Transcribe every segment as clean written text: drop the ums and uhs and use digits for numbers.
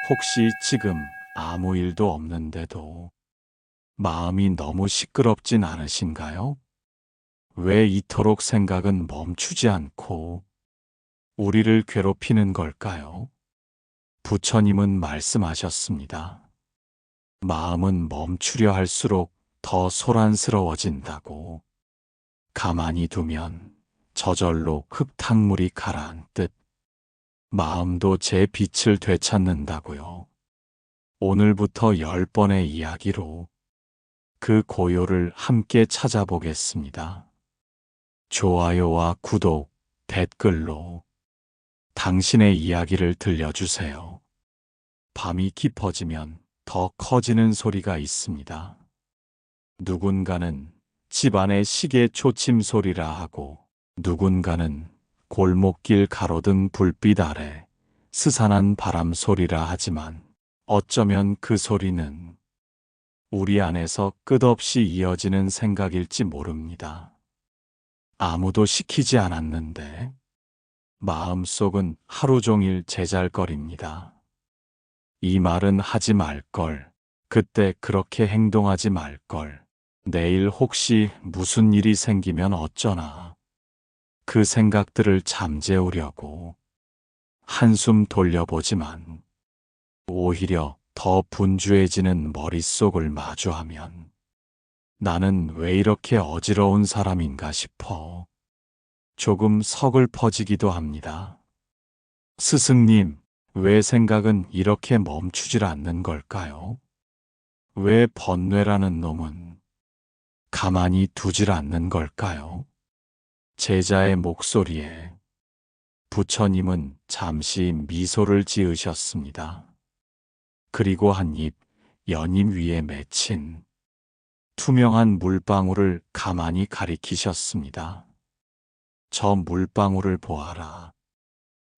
혹시 지금 아무 일도 없는데도 마음이 너무 시끄럽진 않으신가요? 왜 이토록 생각은 멈추지 않고 우리를 괴롭히는 걸까요? 부처님은 말씀하셨습니다. 마음은 멈추려 할수록 더 소란스러워진다고. 가만히 두면 저절로 흙탕물이 가라앉듯 마음도 제 빛을 되찾는다고요. 오늘부터 10번의 이야기로 그 고요를 함께 찾아보겠습니다. 좋아요와 구독, 댓글로 당신의 이야기를 들려주세요. 밤이 깊어지면 더 커지는 소리가 있습니다. 누군가는 집안의 시계 초침 소리라 하고, 누군가는 골목길 가로등 불빛 아래 스산한 바람 소리라 하지만, 어쩌면 그 소리는 우리 안에서 끝없이 이어지는 생각일지 모릅니다. 아무도 시키지 않았는데 마음속은 하루 종일 제잘거립니다. 이 말은 하지 말걸, 그때 그렇게 행동하지 말걸, 내일 혹시 무슨 일이 생기면 어쩌나. 그 생각들을 잠재우려고 한숨 돌려보지만 오히려 더 분주해지는 머릿속을 마주하면 나는 왜 이렇게 어지러운 사람인가 싶어 조금 서글퍼지기도 합니다. 스승님, 왜 생각은 이렇게 멈추질 않는 걸까요? 왜 번뇌라는 놈은 가만히 두질 않는 걸까요? 제자의 목소리에 부처님은 잠시 미소를 지으셨습니다. 그리고 한 입 연임 위에 맺힌 투명한 물방울을 가만히 가리키셨습니다. 저 물방울을 보아라.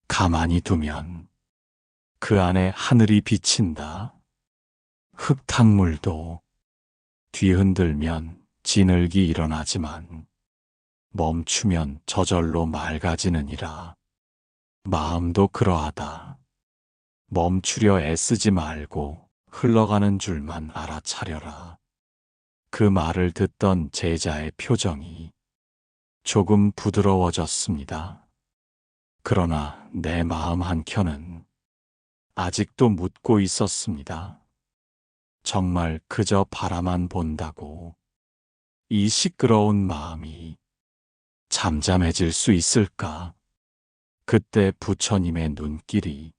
가만히 두면 그 안에 하늘이 비친다. 흙탕물도 뒤흔들면 진흙이 일어나지만 멈추면 저절로 맑아지느니라. 마음도 그러하다. 멈추려 애쓰지 말고 흘러가는 줄만 알아차려라. 그 말을 듣던 제자의 표정이 조금 부드러워졌습니다. 그러나 내 마음 한켠은 아직도 묻고 있었습니다. 정말 그저 바라만 본다고 이 시끄러운 마음이 잠잠해질 수 있을까? 그때 부처님의 눈길이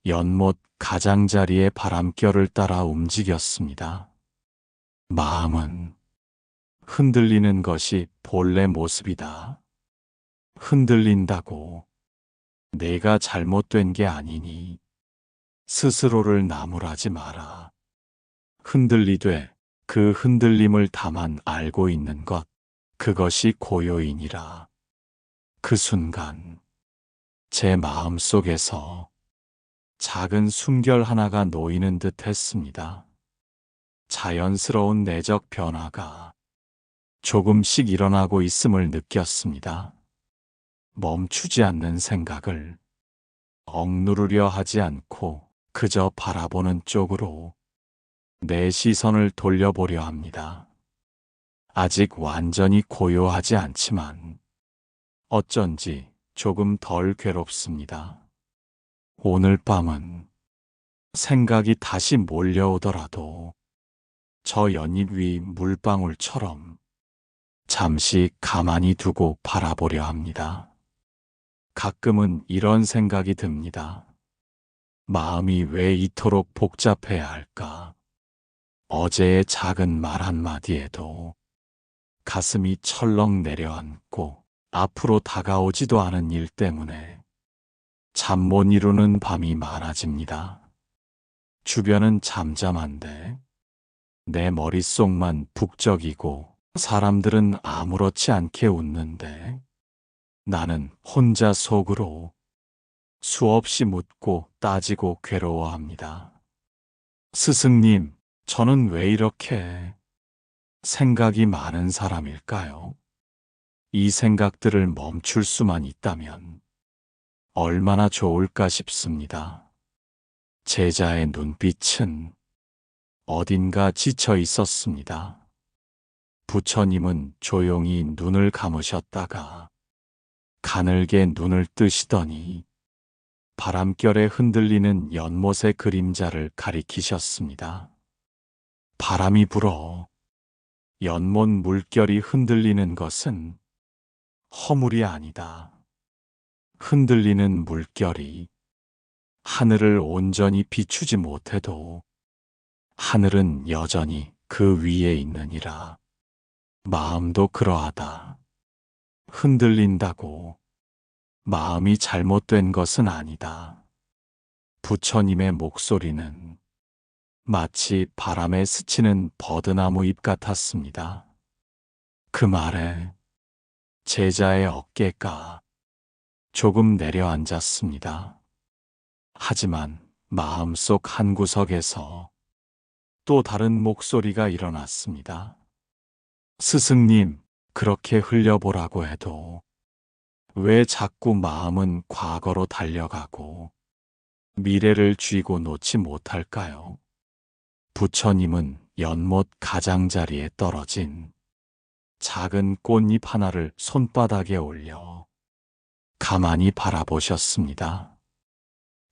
연못 가장자리의 바람결을 따라 움직였습니다. 마음은 흔들리는 것이 본래 모습이다. 흔들린다고 내가 잘못된 게 아니니 스스로를 나무라지 마라. 흔들리되 그 흔들림을 다만 알고 있는 것, 그것이 고요이니라. 그 순간 제 마음 속에서 작은 숨결 하나가 놓이는 듯 했습니다. 자연스러운 내적 변화가 조금씩 일어나고 있음을 느꼈습니다. 멈추지 않는 생각을 억누르려 하지 않고 그저 바라보는 쪽으로 내 시선을 돌려보려 합니다. 아직 완전히 고요하지 않지만 어쩐지 조금 덜 괴롭습니다. 오늘 밤은 생각이 다시 몰려오더라도 저 연잎 위 물방울처럼 잠시 가만히 두고 바라보려 합니다. 가끔은 이런 생각이 듭니다. 마음이 왜 이토록 복잡해야 할까? 어제의 작은 말 한마디에도 가슴이 철렁 내려앉고 앞으로 다가오지도 않은 일 때문에 잠 못 이루는 밤이 많아집니다. 주변은 잠잠한데 내 머릿속만 북적이고 사람들은 아무렇지 않게 웃는데 나는 혼자 속으로 수없이 묻고 따지고 괴로워합니다. 스승님, 저는 왜 이렇게 생각이 많은 사람일까요? 이 생각들을 멈출 수만 있다면 얼마나 좋을까 싶습니다. 제자의 눈빛은 어딘가 지쳐 있었습니다. 부처님은 조용히 눈을 감으셨다가 가늘게 눈을 뜨시더니 바람결에 흔들리는 연못의 그림자를 가리키셨습니다. 바람이 불어 연못 물결이 흔들리는 것은 허물이 아니다. 흔들리는 물결이 하늘을 온전히 비추지 못해도 하늘은 여전히 그 위에 있느니라. 마음도 그러하다. 흔들린다고 마음이 잘못된 것은 아니다. 부처님의 목소리는 마치 바람에 스치는 버드나무 잎 같았습니다. 그 말에 제자의 어깨가 조금 내려앉았습니다. 하지만 마음속 한구석에서 또 다른 목소리가 일어났습니다. 스승님, 그렇게 흘려보라고 해도 왜 자꾸 마음은 과거로 달려가고 미래를 쥐고 놓지 못할까요? 부처님은 연못 가장자리에 떨어진 작은 꽃잎 하나를 손바닥에 올려 가만히 바라보셨습니다.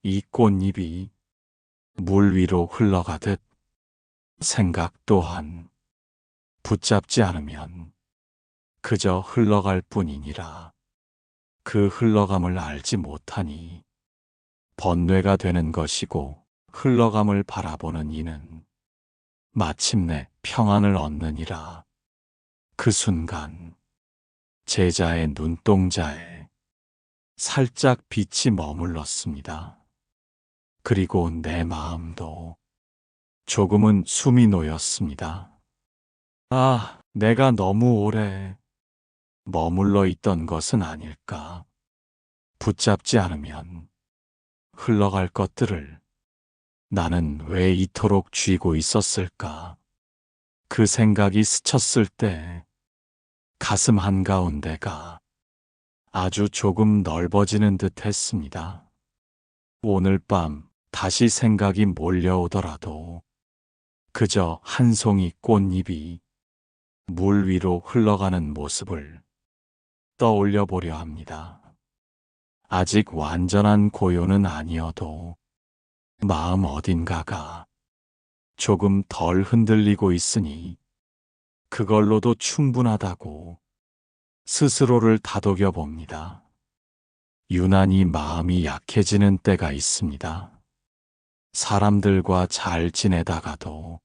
이 꽃잎이 물 위로 흘러가듯 생각 또한 붙잡지 않으면 그저 흘러갈 뿐이니라. 그 흘러감을 알지 못하니 번뇌가 되는 것이고 흘러감을 바라보는 이는 마침내 평안을 얻느니라. 그 순간 제자의 눈동자에 살짝 빛이 머물렀습니다. 그리고 내 마음도 조금은 숨이 놓였습니다. 아, 내가 너무 오래 머물러 있던 것은 아닐까. 붙잡지 않으면 흘러갈 것들을 나는 왜 이토록 쥐고 있었을까. 그 생각이 스쳤을 때 가슴 한가운데가 아주 조금 넓어지는 듯 했습니다. 오늘 밤 다시 생각이 몰려오더라도 그저 한 송이 꽃잎이 물 위로 흘러가는 모습을 떠올려 보려 합니다. 아직 완전한 고요는 아니어도 마음 어딘가가 조금 덜 흔들리고 있으니 그걸로도 충분하다고 스스로를 다독여 봅니다. 유난히 마음이 약해지는 때가 있습니다. 사람들과 잘 지내다가도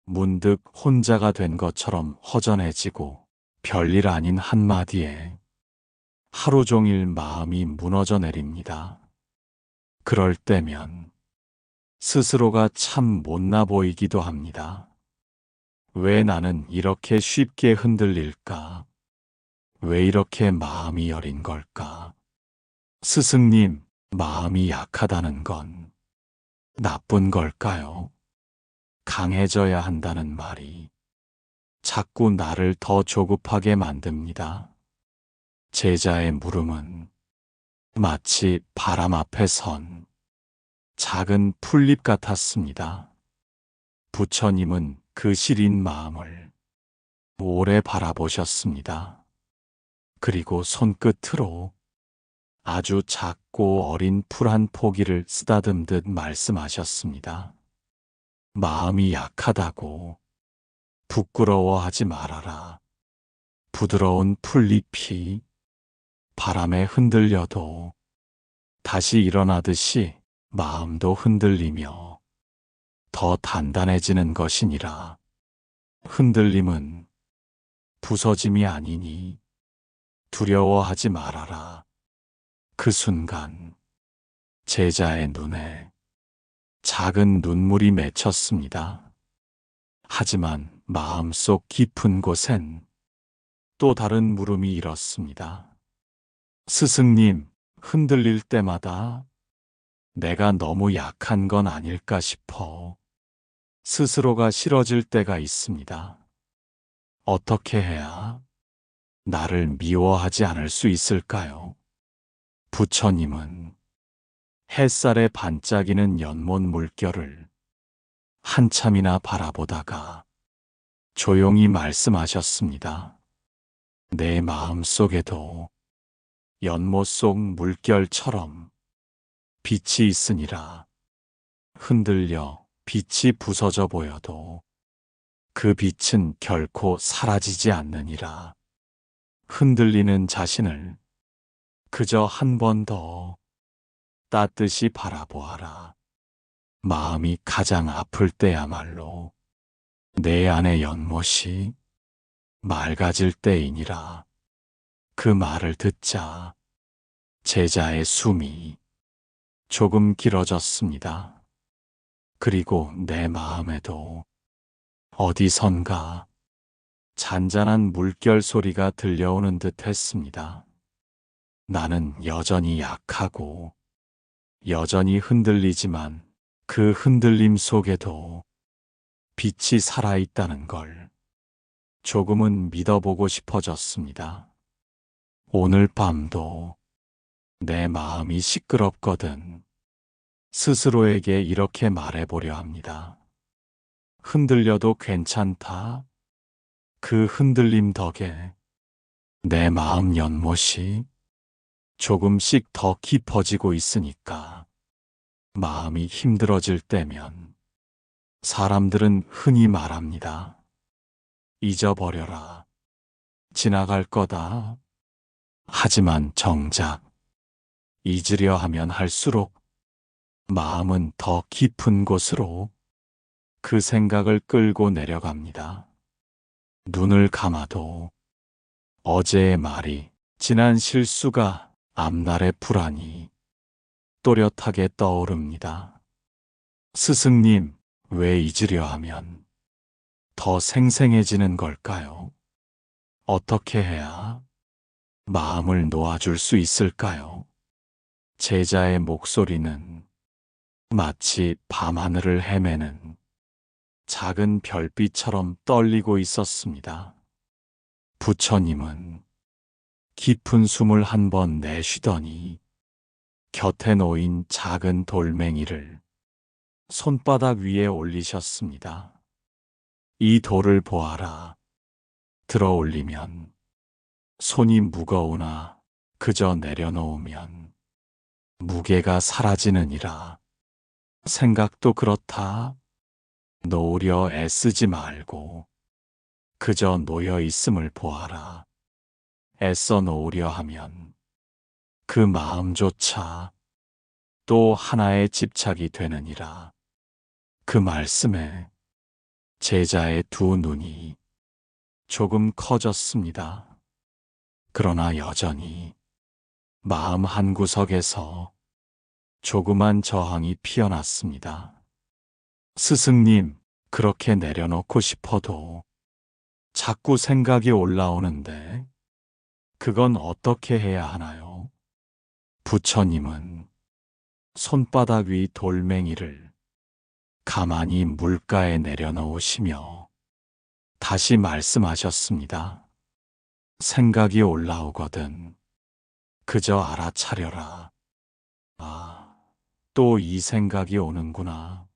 문득 혼자가 된 것처럼 허전해지고 별일 아닌 한마디에 하루 종일 마음이 무너져 내립니다. 그럴 때면 스스로가 참 못나 보이기도 합니다. 왜 나는 이렇게 쉽게 흔들릴까? 왜 이렇게 마음이 여린 걸까? 스승님, 마음이 약하다는 건 나쁜 걸까요? 강해져야 한다는 말이 자꾸 나를 더 조급하게 만듭니다. 제자의 물음은 마치 바람 앞에 선 작은 풀잎 같았습니다. 부처님은 그 시린 마음을 오래 바라보셨습니다. 그리고 손끝으로 아주 작고 어린 풀 한 포기를 쓰다듬듯 말씀하셨습니다. 마음이 약하다고 부끄러워하지 말아라. 부드러운 풀잎이 바람에 흔들려도 다시 일어나듯이 마음도 흔들리며 더 단단해지는 것이니라. 흔들림은 부서짐이 아니니 두려워하지 말아라. 그 순간 제자의 눈에 작은 눈물이 맺혔습니다. 하지만 마음속 깊은 곳엔 또 다른 물음이 일었습니다. 스승님, 흔들릴 때마다 내가 너무 약한 건 아닐까 싶어 스스로가 싫어질 때가 있습니다. 어떻게 해야 나를 미워하지 않을 수 있을까요? 부처님은 햇살에 반짝이는 연못 물결을 한참이나 바라보다가 조용히 말씀하셨습니다. 내 마음 속에도 연못 속 물결처럼 빛이 있으니라. 흔들려 빛이 부서져 보여도 그 빛은 결코 사라지지 않느니라. 흔들리는 자신을 그저 한 번 더 따뜻이 바라보아라. 마음이 가장 아플 때야말로 내 안의 연못이 맑아질 때이니라. 그 말을 듣자 제자의 숨이 조금 길어졌습니다. 그리고 내 마음에도 어디선가 잔잔한 물결 소리가 들려오는 듯 했습니다. 나는 여전히 약하고 여전히 흔들리지만 그 흔들림 속에도 빛이 살아있다는 걸 조금은 믿어보고 싶어졌습니다. 오늘 밤도 내 마음이 시끄럽거든 스스로에게 이렇게 말해보려 합니다. 흔들려도 괜찮다. 그 흔들림 덕에 내 마음 연못이 조금씩 더 깊어지고 있으니까 마음이 힘들어질 때면 사람들은 흔히 말합니다. 잊어버려라. 지나갈 거다. 하지만 정작 잊으려 하면 할수록 마음은 더 깊은 곳으로 그 생각을 끌고 내려갑니다. 눈을 감아도 어제의 말이, 지난 실수가, 앞날의 불안이 또렷하게 떠오릅니다. 스승님, 왜 잊으려 하면 더 생생해지는 걸까요? 어떻게 해야 마음을 놓아줄 수 있을까요? 제자의 목소리는 마치 밤하늘을 헤매는 작은 별빛처럼 떨리고 있었습니다. 부처님은 깊은 숨을 한 번 내쉬더니 곁에 놓인 작은 돌멩이를 손바닥 위에 올리셨습니다. 이 돌을 보아라. 들어 올리면 손이 무거우나 그저 내려놓으면 무게가 사라지느니라. 생각도 그렇다. 놓으려 애쓰지 말고 그저 놓여 있음을 보아라. 애써 놓으려 하면 그 마음조차 또 하나의 집착이 되느니라. 그 말씀에 제자의 두 눈이 조금 커졌습니다. 그러나 여전히 마음 한구석에서 조그만 저항이 피어났습니다. 스승님, 그렇게 내려놓고 싶어도 자꾸 생각이 올라오는데 그건 어떻게 해야 하나요? 부처님은 손바닥 위 돌멩이를 가만히 물가에 내려놓으시며 다시 말씀하셨습니다. 생각이 올라오거든 그저 알아차려라. 아, 또 이 생각이 오는구나.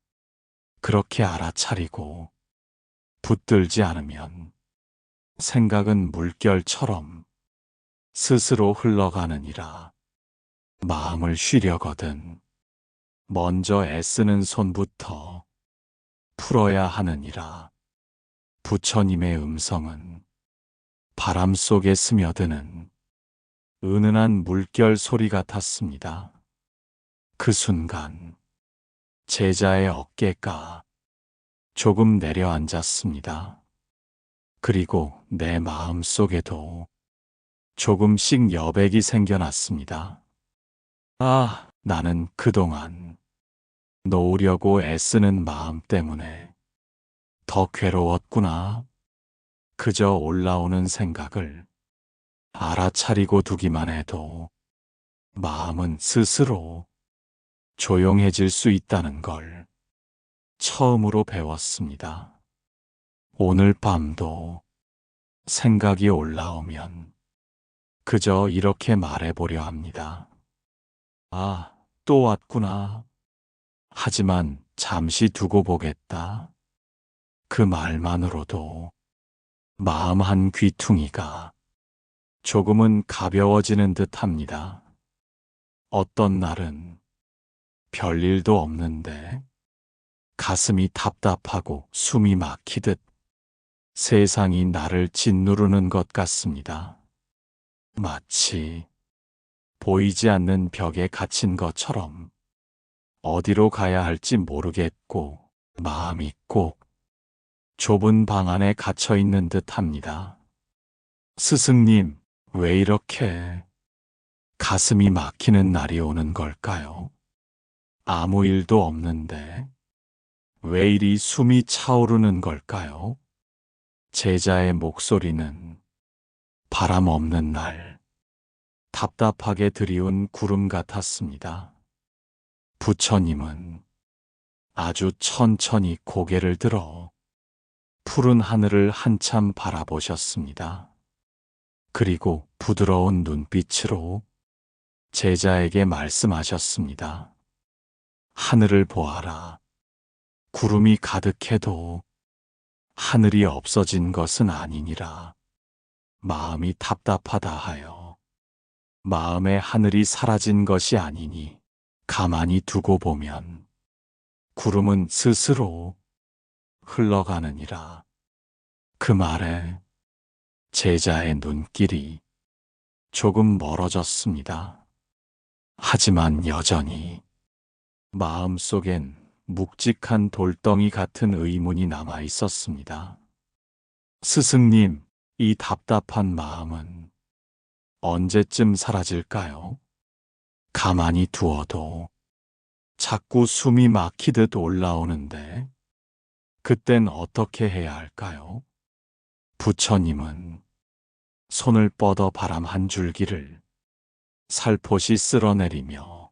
그렇게 알아차리고 붙들지 않으면 생각은 물결처럼 스스로 흘러가느니라. 마음을 쉬려거든 먼저 애쓰는 손부터 풀어야 하느니라. 부처님의 음성은 바람 속에 스며드는 은은한 물결 소리 같았습니다. 그 순간 제자의 어깨가 조금 내려앉았습니다. 그리고 내 마음 속에도 조금씩 여백이 생겨났습니다. 아, 나는 그동안 놓으려고 애쓰는 마음 때문에 더 괴로웠구나. 그저 올라오는 생각을 알아차리고 두기만 해도 마음은 스스로 조용해질 수 있다는 걸 처음으로 배웠습니다. 오늘 밤도 생각이 올라오면 그저 이렇게 말해보려 합니다. 아, 또 왔구나. 하지만 잠시 두고 보겠다. 그 말만으로도 마음 한 귀퉁이가 조금은 가벼워지는 듯 합니다. 어떤 날은 별일도 없는데 가슴이 답답하고 숨이 막히듯 세상이 나를 짓누르는 것 같습니다. 마치 보이지 않는 벽에 갇힌 것처럼 어디로 가야 할지 모르겠고 마음이 꼭 좁은 방 안에 갇혀 있는 듯 합니다. 스승님, 왜 이렇게 가슴이 막히는 날이 오는 걸까요? 아무 일도 없는데 왜 이리 숨이 차오르는 걸까요? 제자의 목소리는 바람 없는 날, 답답하게 드리운 구름 같았습니다. 부처님은 아주 천천히 고개를 들어 푸른 하늘을 한참 바라보셨습니다. 그리고 부드러운 눈빛으로 제자에게 말씀하셨습니다. 하늘을 보아라. 구름이 가득해도 하늘이 없어진 것은 아니니라. 마음이 답답하다 하여 마음의 하늘이 사라진 것이 아니니 가만히 두고 보면 구름은 스스로 흘러가느니라. 그 말에 제자의 눈길이 조금 멀어졌습니다. 하지만 여전히 마음속엔 묵직한 돌덩이 같은 의문이 남아 있었습니다. 스승님, 이 답답한 마음은 언제쯤 사라질까요? 가만히 두어도 자꾸 숨이 막히듯 올라오는데 그땐 어떻게 해야 할까요? 부처님은 손을 뻗어 바람 한 줄기를 살포시 쓸어내리며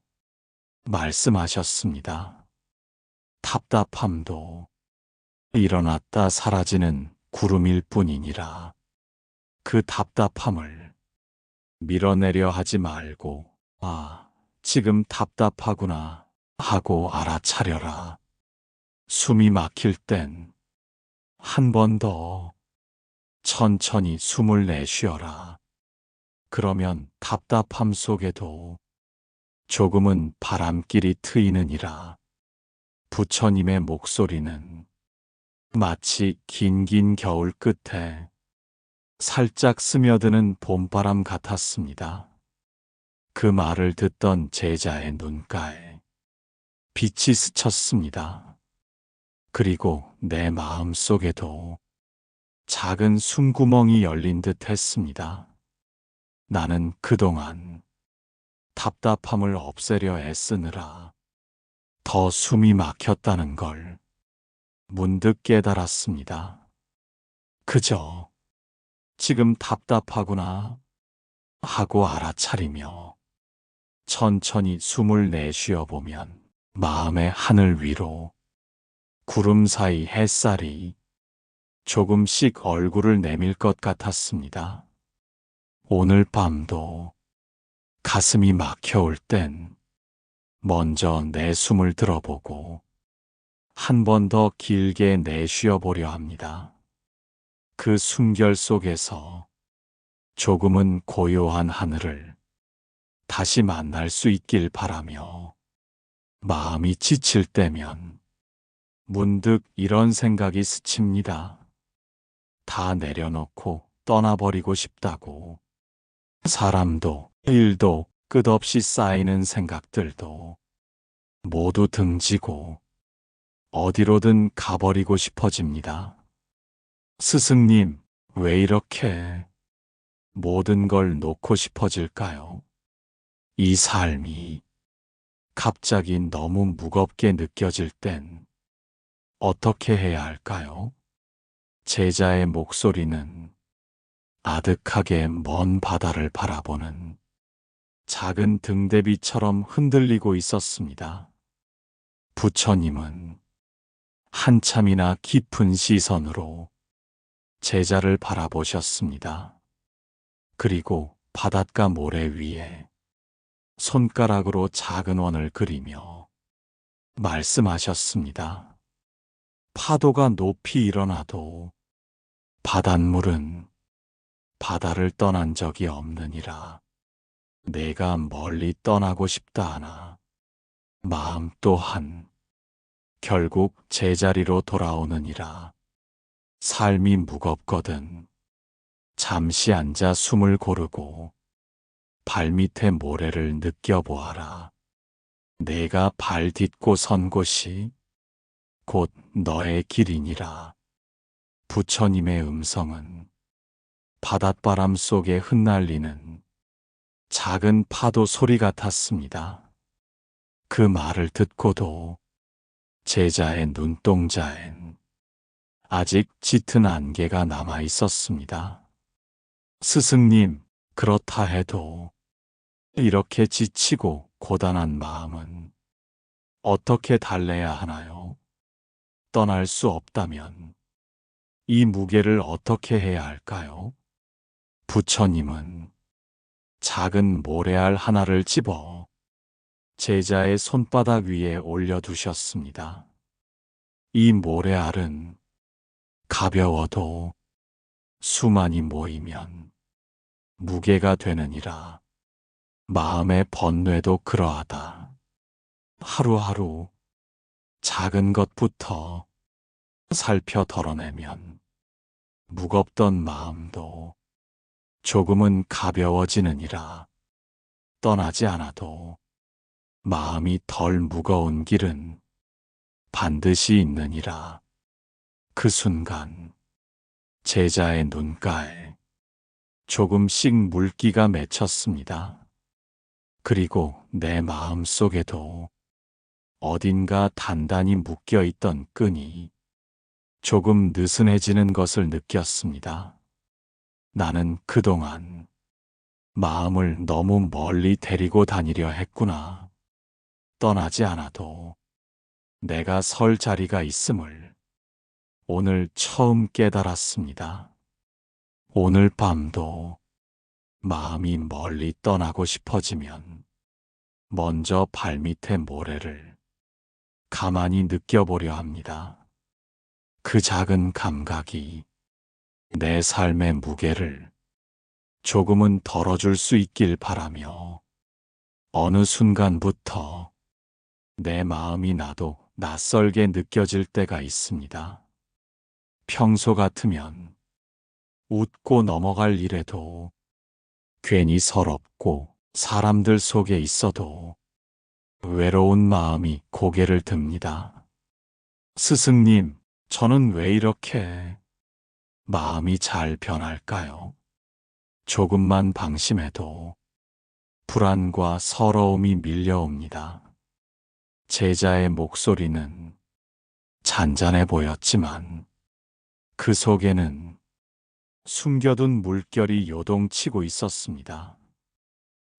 말씀하셨습니다. 답답함도 일어났다 사라지는 구름일 뿐이니라. 그 답답함을 밀어내려 하지 말고, 아, 지금 답답하구나 하고 알아차려라. 숨이 막힐 땐 한 번 더 천천히 숨을 내쉬어라. 그러면 답답함 속에도 조금은 바람길이 트이느니라. 부처님의 목소리는 마치 긴긴 겨울 끝에 살짝 스며드는 봄바람 같았습니다. 그 말을 듣던 제자의 눈가에 빛이 스쳤습니다. 그리고 내 마음 속에도 작은 숨구멍이 열린 듯 했습니다. 나는 그동안 답답함을 없애려 애쓰느라 더 숨이 막혔다는 걸 문득 깨달았습니다. 그저 지금 답답하구나 하고 알아차리며 천천히 숨을 내쉬어 보면 마음의 하늘 위로 구름 사이 햇살이 조금씩 얼굴을 내밀 것 같았습니다. 오늘 밤도 가슴이 막혀올 땐 먼저 내 숨을 들어보고 한 번 더 길게 내쉬어 보려 합니다. 그 숨결 속에서 조금은 고요한 하늘을 다시 만날 수 있길 바라며 마음이 지칠 때면 문득 이런 생각이 스칩니다. 다 내려놓고 떠나버리고 싶다고. 사람도 일도 끝없이 쌓이는 생각들도 모두 등지고 어디로든 가버리고 싶어집니다. 스승님, 왜 이렇게 모든 걸 놓고 싶어질까요? 이 삶이 갑자기 너무 무겁게 느껴질 땐 어떻게 해야 할까요? 제자의 목소리는 아득하게 먼 바다를 바라보는 작은 등대비처럼 흔들리고 있었습니다. 부처님은 한참이나 깊은 시선으로 제자를 바라보셨습니다. 그리고 바닷가 모래 위에 손가락으로 작은 원을 그리며 말씀하셨습니다. 파도가 높이 일어나도 바닷물은 바다를 떠난 적이 없느니라. 내가 멀리 떠나고 싶다 하나 마음 또한 결국 제자리로 돌아오느니라. 삶이 무겁거든 잠시 앉아 숨을 고르고 발밑의 모래를 느껴보아라. 내가 발 딛고 선 곳이 곧 너의 길이니라. 부처님의 음성은 바닷바람 속에 흩날리는 작은 파도 소리 같았습니다. 그 말을 듣고도 제자의 눈동자엔 아직 짙은 안개가 남아 있었습니다. 스승님, 그렇다 해도 이렇게 지치고 고단한 마음은 어떻게 달래야 하나요? 떠날 수 없다면 이 무게를 어떻게 해야 할까요? 부처님은 작은 모래알 하나를 집어 제자의 손바닥 위에 올려두셨습니다. 이 모래알은 가벼워도 수많이 모이면 무게가 되느니라. 마음의 번뇌도 그러하다. 하루하루 작은 것부터 살펴 덜어내면 무겁던 마음도 조금은 가벼워지느니라. 떠나지 않아도 마음이 덜 무거운 길은 반드시 있느니라. 그 순간 제자의 눈가에 조금씩 물기가 맺혔습니다. 그리고 내 마음 속에도 어딘가 단단히 묶여 있던 끈이 조금 느슨해지는 것을 느꼈습니다. 나는 그동안 마음을 너무 멀리 데리고 다니려 했구나. 떠나지 않아도 내가 설 자리가 있음을 오늘 처음 깨달았습니다. 오늘 밤도 마음이 멀리 떠나고 싶어지면 먼저 발밑의 모래를 가만히 느껴보려 합니다. 그 작은 감각이 내 삶의 무게를 조금은 덜어줄 수 있길 바라며 어느 순간부터 내 마음이 나도 낯설게 느껴질 때가 있습니다. 평소 같으면 웃고 넘어갈 일에도 괜히 서럽고 사람들 속에 있어도 외로운 마음이 고개를 듭니다. 스승님, 저는 왜 이렇게 마음이 잘 변할까요? 조금만 방심해도 불안과 서러움이 밀려옵니다. 제자의 목소리는 잔잔해 보였지만 그 속에는 숨겨둔 물결이 요동치고 있었습니다.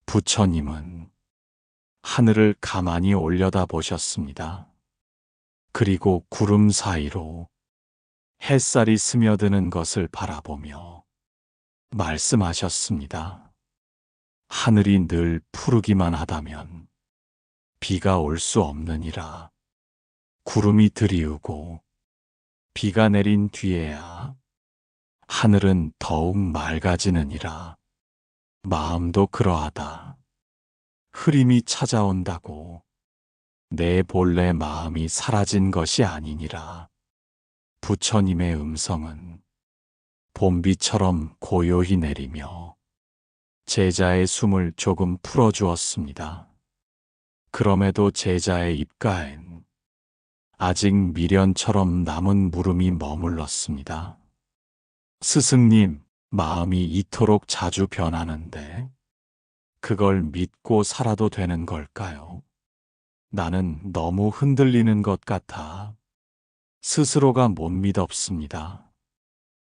부처님은 하늘을 가만히 올려다 보셨습니다. 그리고 구름 사이로 햇살이 스며드는 것을 바라보며 말씀하셨습니다. 하늘이 늘 푸르기만 하다면 비가 올 수 없느니라. 구름이 드리우고 비가 내린 뒤에야 하늘은 더욱 맑아지느니라. 마음도 그러하다. 흐림이 찾아온다고 내 본래 마음이 사라진 것이 아니니라. 부처님의 음성은 봄비처럼 고요히 내리며 제자의 숨을 조금 풀어주었습니다. 그럼에도 제자의 입가엔 아직 미련처럼 남은 물음이 머물렀습니다. 스승님, 마음이 이토록 자주 변하는데 그걸 믿고 살아도 되는 걸까요? 나는 너무 흔들리는 것 같아 스스로가 못 믿었습니다.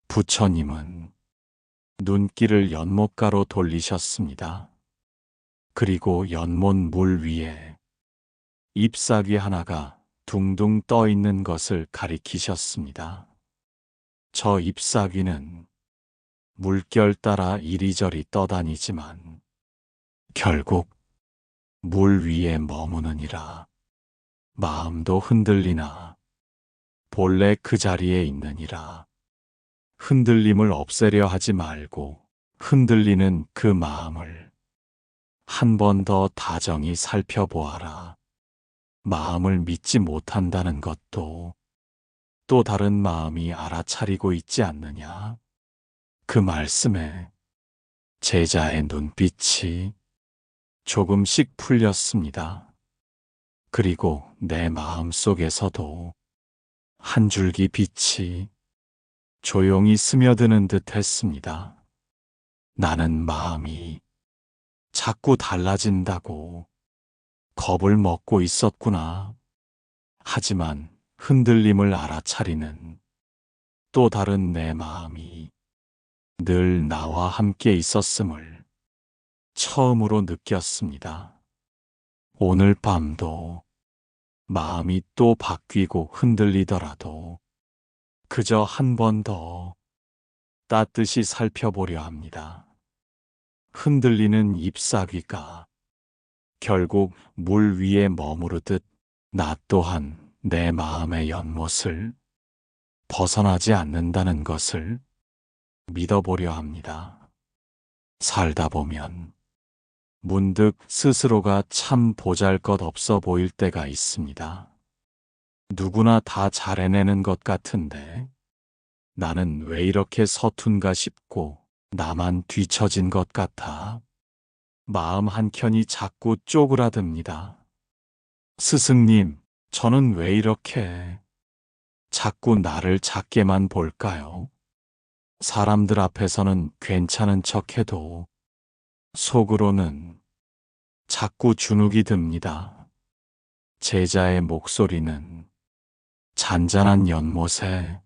부처님은 눈길을 연못가로 돌리셨습니다. 그리고 연못 물 위에 잎사귀 하나가 둥둥 떠 있는 것을 가리키셨습니다. 저 잎사귀는 물결 따라 이리저리 떠다니지만 결국 물 위에 머무느니라. 마음도 흔들리나 본래 그 자리에 있느니라. 흔들림을 없애려 하지 말고 흔들리는 그 마음을 한 번 더 다정히 살펴보아라. 마음을 믿지 못한다는 것도 또 다른 마음이 알아차리고 있지 않느냐? 그 말씀에 제자의 눈빛이 조금씩 풀렸습니다. 그리고 내 마음 속에서도 한 줄기 빛이 조용히 스며드는 듯 했습니다. 나는 마음이 자꾸 달라진다고 겁을 먹고 있었구나. 하지만 흔들림을 알아차리는 또 다른 내 마음이 늘 나와 함께 있었음을 처음으로 느꼈습니다. 오늘 밤도 마음이 또 바뀌고 흔들리더라도 그저 한 번 더 따뜻이 살펴보려 합니다. 흔들리는 잎사귀가 결국 물 위에 머무르듯 나 또한 내 마음의 연못을 벗어나지 않는다는 것을 믿어보려 합니다. 살다 보면 문득 스스로가 참 보잘것없어 보일 때가 있습니다. 누구나 다 잘 해내는 것 같은데 나는 왜 이렇게 서툰가 싶고 나만 뒤처진 것 같아 마음 한켠이 자꾸 쪼그라듭니다. 스승님, 저는 왜 이렇게 자꾸 나를 작게만 볼까요? 사람들 앞에서는 괜찮은 척해도 속으로는 자꾸 주눅이 듭니다. 제자의 목소리는 잔잔한 연못에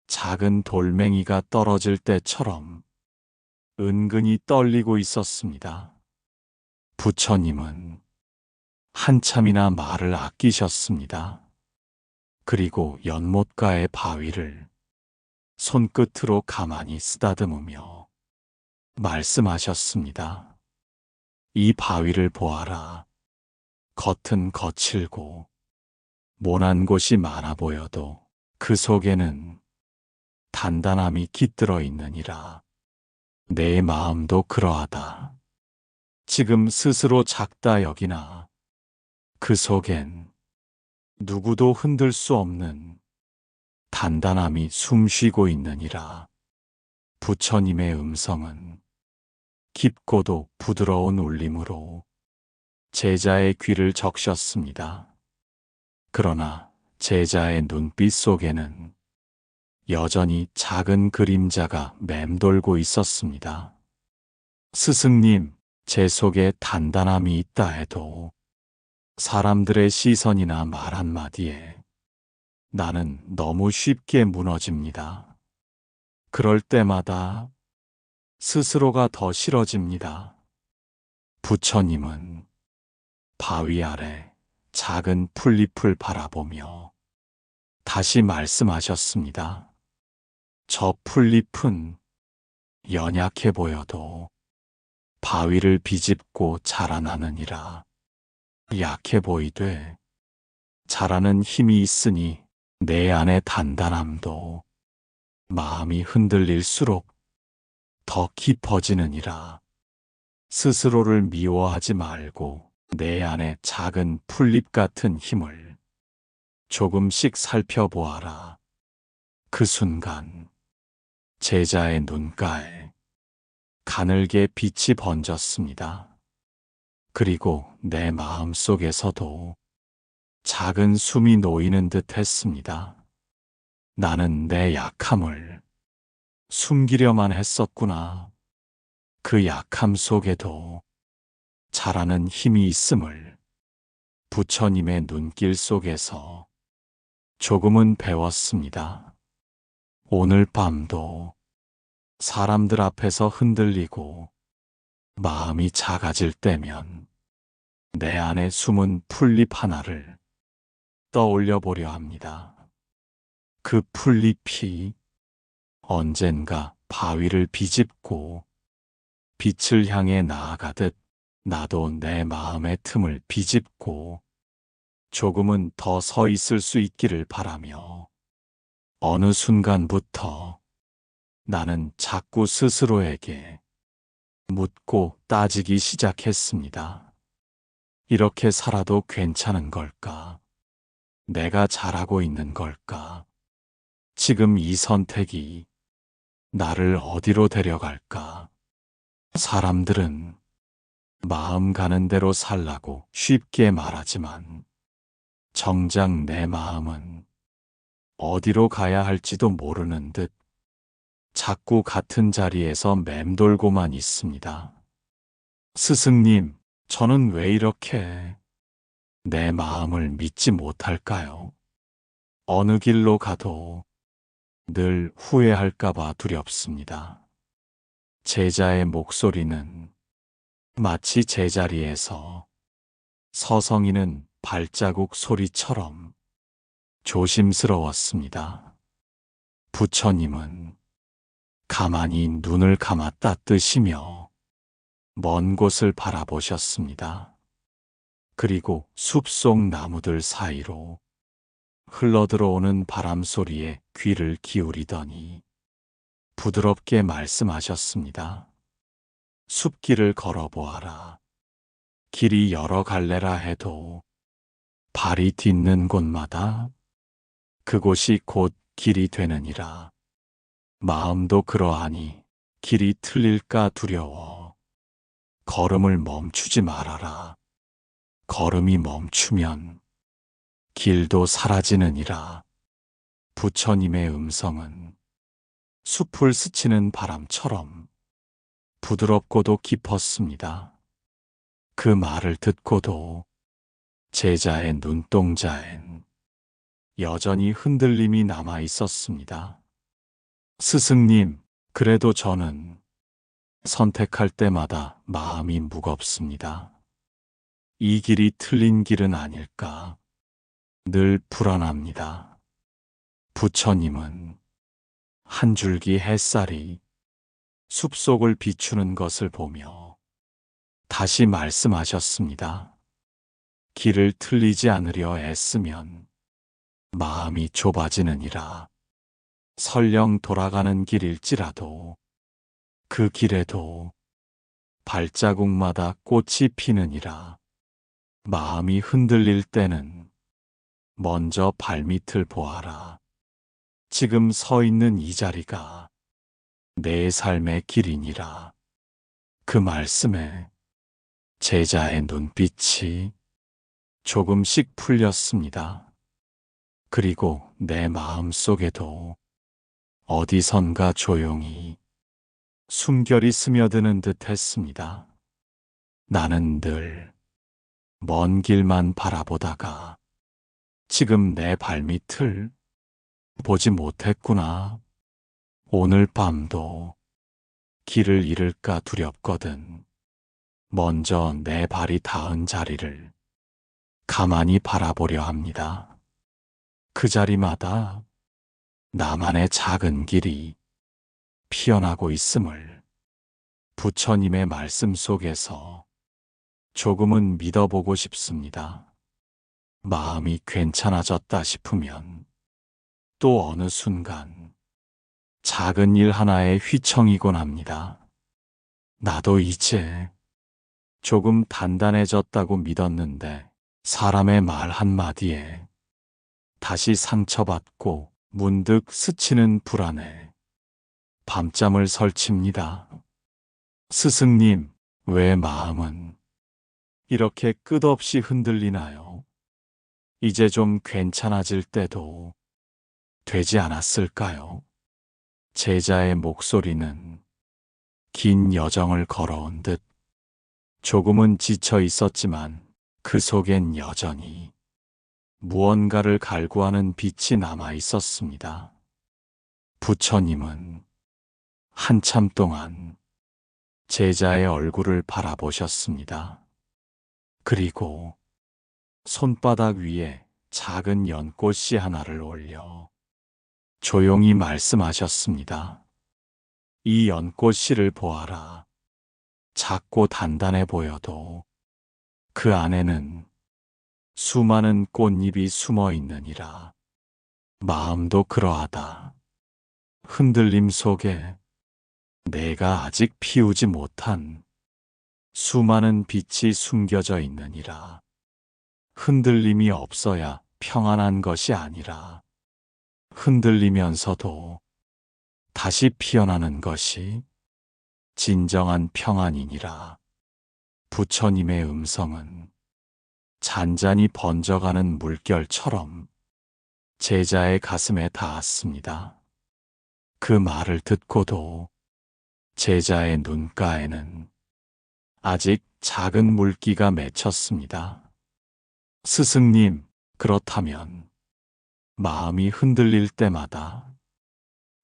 작은 돌멩이가 떨어질 때처럼 은근히 떨리고 있었습니다. 부처님은 한참이나 말을 아끼셨습니다. 그리고 연못가의 바위를 손끝으로 가만히 쓰다듬으며 말씀하셨습니다. 이 바위를 보아라. 겉은 거칠고 모난 곳이 많아 보여도 그 속에는 단단함이 깃들어 있느니라. 내 마음도 그러하다. 지금 스스로 작다 여기나 그 속엔 누구도 흔들 수 없는 단단함이 숨쉬고 있느니라. 부처님의 음성은 깊고도 부드러운 울림으로 제자의 귀를 적셨습니다. 그러나 제자의 눈빛 속에는 여전히 작은 그림자가 맴돌고 있었습니다. 스승님, 제 속에 단단함이 있다 해도 사람들의 시선이나 말 한마디에 나는 너무 쉽게 무너집니다. 그럴 때마다 스스로가 더 싫어집니다. 부처님은 바위 아래 작은 풀잎을 바라보며 다시 말씀하셨습니다. 저 풀잎은 연약해 보여도 바위를 비집고 자라나느니라. 약해 보이되 자라는 힘이 있으니 내 안의 단단함도 마음이 흔들릴수록 더 깊어지느니라. 스스로를 미워하지 말고 내 안의 작은 풀잎 같은 힘을 조금씩 살펴보아라. 그 순간 제자의 눈가에 가늘게 빛이 번졌습니다. 그리고 내 마음 속에서도 작은 숨이 놓이는 듯 했습니다. 나는 내 약함을 숨기려만 했었구나. 그 약함 속에도 자라는 힘이 있음을 부처님의 눈길 속에서 조금은 배웠습니다. 오늘 밤도 사람들 앞에서 흔들리고 마음이 작아질 때면 내 안에 숨은 풀잎 하나를 떠올려 보려 합니다. 그 풀잎이 언젠가 바위를 비집고 빛을 향해 나아가듯 나도 내 마음의 틈을 비집고 조금은 더 서 있을 수 있기를 바라며 어느 순간부터 나는 자꾸 스스로에게 묻고 따지기 시작했습니다. 이렇게 살아도 괜찮은 걸까? 내가 잘하고 있는 걸까? 지금 이 선택이 나를 어디로 데려갈까? 사람들은 마음 가는 대로 살라고 쉽게 말하지만 정작 내 마음은 어디로 가야 할지도 모르는 듯 자꾸 같은 자리에서 맴돌고만 있습니다. 스승님, 저는 왜 이렇게 내 마음을 믿지 못할까요? 어느 길로 가도 늘 후회할까봐 두렵습니다. 제자의 목소리는 마치 제자리에서 서성이는 발자국 소리처럼 조심스러웠습니다. 부처님은 가만히 눈을 감았다 뜨시며 먼 곳을 바라보셨습니다. 그리고 숲속 나무들 사이로 흘러들어오는 바람 소리에 귀를 기울이더니 부드럽게 말씀하셨습니다. 숲길을 걸어보아라. 길이 여러 갈래라 해도 발이 딛는 곳마다 그곳이 곧 길이 되느니라. 마음도 그러하니 길이 틀릴까 두려워 걸음을 멈추지 말아라. 걸음이 멈추면 길도 사라지느니라. 부처님의 음성은 숲을 스치는 바람처럼 부드럽고도 깊었습니다. 그 말을 듣고도 제자의 눈동자엔 여전히 흔들림이 남아 있었습니다. 스승님, 그래도 저는 선택할 때마다 마음이 무겁습니다. 이 길이 틀린 길은 아닐까 늘 불안합니다. 부처님은 한 줄기 햇살이 숲속을 비추는 것을 보며 다시 말씀하셨습니다. 길을 틀리지 않으려 애쓰면 마음이 좁아지느니라. 설령 돌아가는 길일지라도 그 길에도 발자국마다 꽃이 피느니라. 마음이 흔들릴 때는 먼저 발밑을 보아라. 지금 서 있는 이 자리가 내 삶의 길이니라. 그 말씀에 제자의 눈빛이 조금씩 풀렸습니다. 그리고 내 마음 속에도 어디선가 조용히 숨결이 스며드는 듯 했습니다. 나는 늘 먼 길만 바라보다가 지금 내 발밑을 보지 못했구나. 오늘 밤도 길을 잃을까 두렵거든. 먼저 내 발이 닿은 자리를 가만히 바라보려 합니다. 그 자리마다 나만의 작은 길이 피어나고 있음을 부처님의 말씀 속에서 조금은 믿어보고 싶습니다. 마음이 괜찮아졌다 싶으면 또 어느 순간 작은 일 하나에 휘청이곤 합니다. 나도 이제 조금 단단해졌다고 믿었는데 사람의 말 한마디에 다시 상처받고 문득 스치는 불안에 밤잠을 설칩니다. 스승님, 왜 마음은 이렇게 끝없이 흔들리나요? 이제 좀 괜찮아질 때도 되지 않았을까요? 제자의 목소리는 긴 여정을 걸어온 듯 조금은 지쳐 있었지만 그 속엔 여전히 무언가를 갈구하는 빛이 남아 있었습니다. 부처님은 한참 동안 제자의 얼굴을 바라보셨습니다. 그리고 손바닥 위에 작은 연꽃씨 하나를 올려 조용히 말씀하셨습니다. 이 연꽃씨를 보아라. 작고 단단해 보여도 그 안에는 수많은 꽃잎이 숨어 있느니라. 마음도 그러하다. 흔들림 속에 내가 아직 피우지 못한 수많은 빛이 숨겨져 있느니라. 흔들림이 없어야 평안한 것이 아니라 흔들리면서도 다시 피어나는 것이 진정한 평안이니라. 부처님의 음성은 잔잔히 번져가는 물결처럼 제자의 가슴에 닿았습니다. 그 말을 듣고도 제자의 눈가에는 아직 작은 물기가 맺혔습니다. 스승님, 그렇다면 마음이 흔들릴 때마다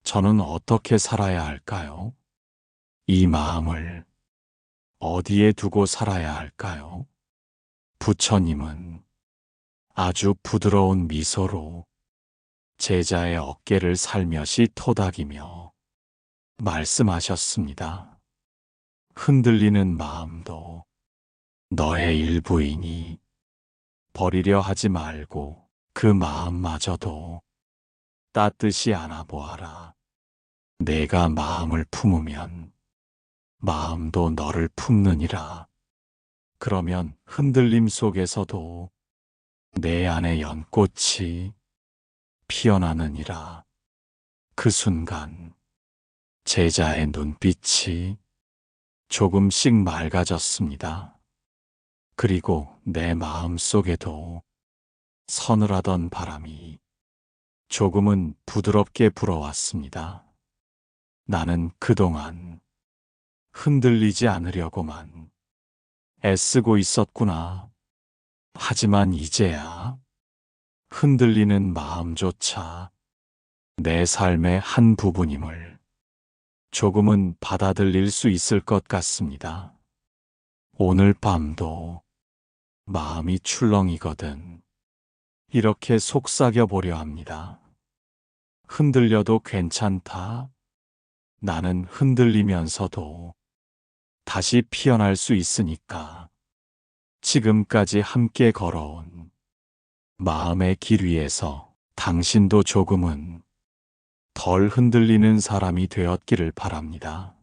저는 어떻게 살아야 할까요? 이 마음을 어디에 두고 살아야 할까요? 부처님은 아주 부드러운 미소로 제자의 어깨를 살며시 토닥이며 말씀하셨습니다. 흔들리는 마음도 너의 일부이니 버리려 하지 말고 그 마음마저도 따뜻이 안아보아라. 내가 마음을 품으면 마음도 너를 품느니라. 그러면 흔들림 속에서도 내 안의 연꽃이 피어나느니라. 그 순간 제자의 눈빛이 조금씩 맑아졌습니다. 그리고 내 마음 속에도 서늘하던 바람이 조금은 부드럽게 불어왔습니다. 나는 그동안 흔들리지 않으려고만 애쓰고 있었구나. 하지만 이제야 흔들리는 마음조차 내 삶의 한 부분임을 조금은 받아들일 수 있을 것 같습니다. 오늘 밤도 마음이 출렁이거든 이렇게 속삭여 보려 합니다. 흔들려도 괜찮다. 나는 흔들리면서도 다시 피어날 수 있으니까. 지금까지 함께 걸어온 마음의 길 위에서 당신도 조금은 덜 흔들리는 사람이 되었기를 바랍니다.